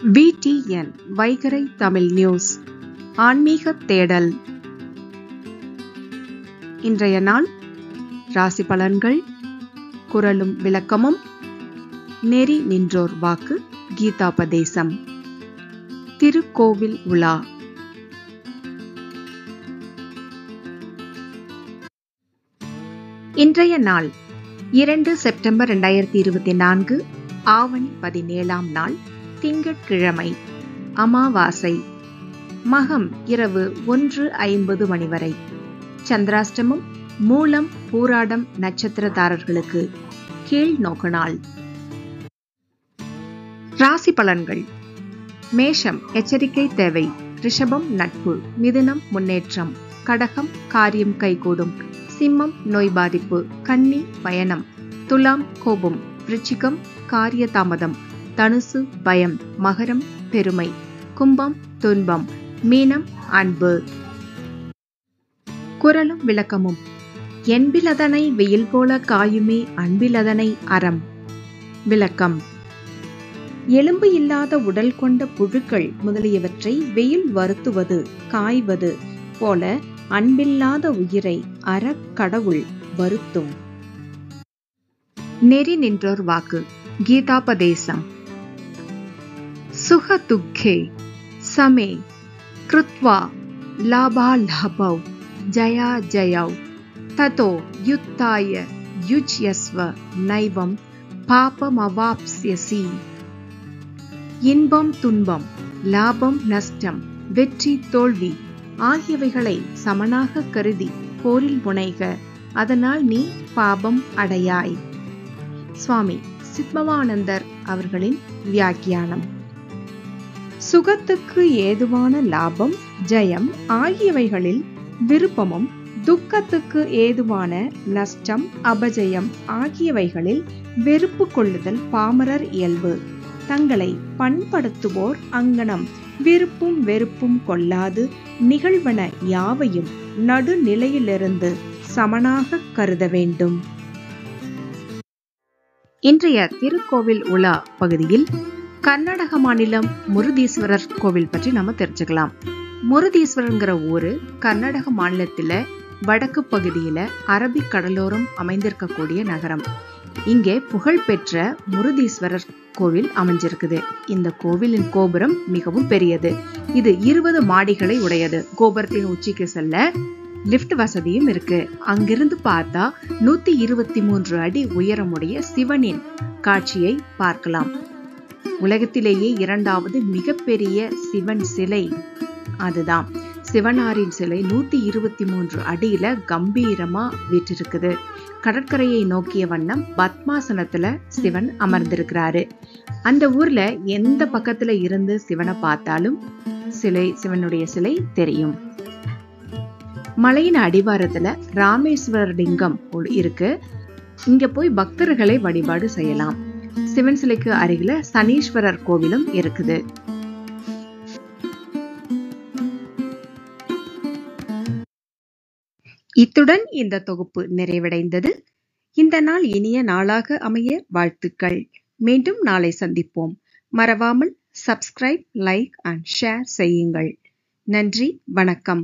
VTN வைகரை Tamil news ஆன்மீக தேடல். இன்றைய நாள் ராசி பலன்கள், குறளும் விளக்கமும், நெறி நின்றோர் வாக்கு, கீதாபதேசம், திருக்கோவில் உலா. இன்றைய நாள் 2 செப்டம்பர் 2024, ஆவணி 17ஆம் நாள், திங்கட்கிழமை, அமாவாசை. மகம் இரவு 1:50 மணி வரை. சந்திராஷ்டமம் மூலம் பூராடம் நட்சத்திரதாரர்களுக்கு கீழ் நோக்கு நாள். ராசி பலன்கள். மேஷம் எச்சரிக்கை தேவை. ரிஷபம் நட்பு. மிதுனம் முன்னேற்றம். கடகம் காரியம் கைகூடும். சிம்மம் நோய் பாதிப்பு. கன்னி பயணம். துலாம் கோபம். விருச்சிகம் காரிய தாமதம். தனுசு பயம். மகரம் பெருமை. கும்பம் துன்பம். மீனம் அன்பு. குறளும் விளக்கமும். என்பிலதனை வெயில் போல காயுமே அன்பிலதனை அறம். விளக்கம். எலும்பு இல்லாத உடல் கொண்ட புழுக்கள் முதலியவற்றை வெயில் வருத்துவது காய்வது போல அன்பில்லாத உயிரை அறக்கடவுள் வருத்தும். நெறி நின்றோர் வாக்கு, கீதாபதேசம். சுக துக்கே சமே கிருத்வா லாபாலாபௌ ஜயா ஜயௌ ததோ யுத்தாய யுஜ்யஸ்வ நைவம் பாபமவாப்ஸ்யசி. இன்பம் துன்பம், லாபம் நஷ்டம், வெற்றி தோல்வி ஆகியவைகளை சமனாக கருதி போரில் முனைக, அதனால் நீ பாபம் அடையாய். சுவாமி சித்பவானந்தர் அவர்களின் வியாக்கியானம். சுகத்துக்கு ஏதுவான லாபம் ஜெயம் ஆகியவைகளில் விருப்பமும், துக்கத்துக்கு ஏதுவான நஷ்டம் அபஜயம் ஆகியவைகளில் வெறுப்பு கொள்ளுதல் பாமரர் இயல்பு. தங்களை பண்படுத்துவோர் அங்கனம் விருப்பும் வெறுப்பும் கொள்ளாது நிகழ்வன யாவையும் நடுநிலையிலிருந்து சமனாக கருத வேண்டும். இன்றைய திருக்கோவில் உலா பகுதியில் கர்நாடக மாநிலம் முருதீஸ்வரர் கோவில் பற்றி நம்ம தெரிஞ்சுக்கலாம். முருதீஸ்வரர்ங்கிற ஊரு கர்நாடக மாநிலத்துல வடக்கு பகுதியில அரபிக் கடலோரம் அமைந்திருக்கக்கூடிய நகரம். இங்கே புகழ்பெற்ற முருதீஸ்வரர் கோவில் அமைஞ்சிருக்குது. இந்த கோவிலின் கோபுரம் மிகவும் பெரியது. இது 20 மாடிகளை உடையது. கோபுரத்தின் உச்சிக்கு செல்ல லிப்ட் வசதியும் இருக்கு. அங்கிருந்து பார்த்தா 123 அடி உயரமுடைய சிவனின் காட்சியை பார்க்கலாம். உலகத்திலேயே 2வது மிகப்பெரிய சிவன் சிலை அதுதான். சிவனாரின் சிலை 123 அடியில கம்பீரமா வீற்றிருக்குது. கடற்கரையை நோக்கிய வண்ணம் பத்மாசனத்துல சிவன் அமர்ந்திருக்கிறாரு. அந்த ஊர்ல எந்த பக்கத்துல இருந்து சிவனை பார்த்தாலும் சிவனுடைய சிலை தெரியும். மலையின் அடிவாரத்துல ராமேஸ்வரர் லிங்கம் இருக்கு. இங்க போய் பக்தர்களை வழிபாடு செய்யலாம். சிவன் சிலைக்கு அருகில சனீஸ்வரர் கோவிலும் இருக்குது. இத்துடன் இந்த தொகுப்பு நிறைவடைந்தது. இந்த நாள் இனிய நாளாக அமைய வாழ்த்துக்கள். மீண்டும் நாளை சந்திப்போம். மறவாமல் சப்ஸ்கிரைப், லைக் அண்ட் ஷேர் செய்யுங்கள். நன்றி, வணக்கம்.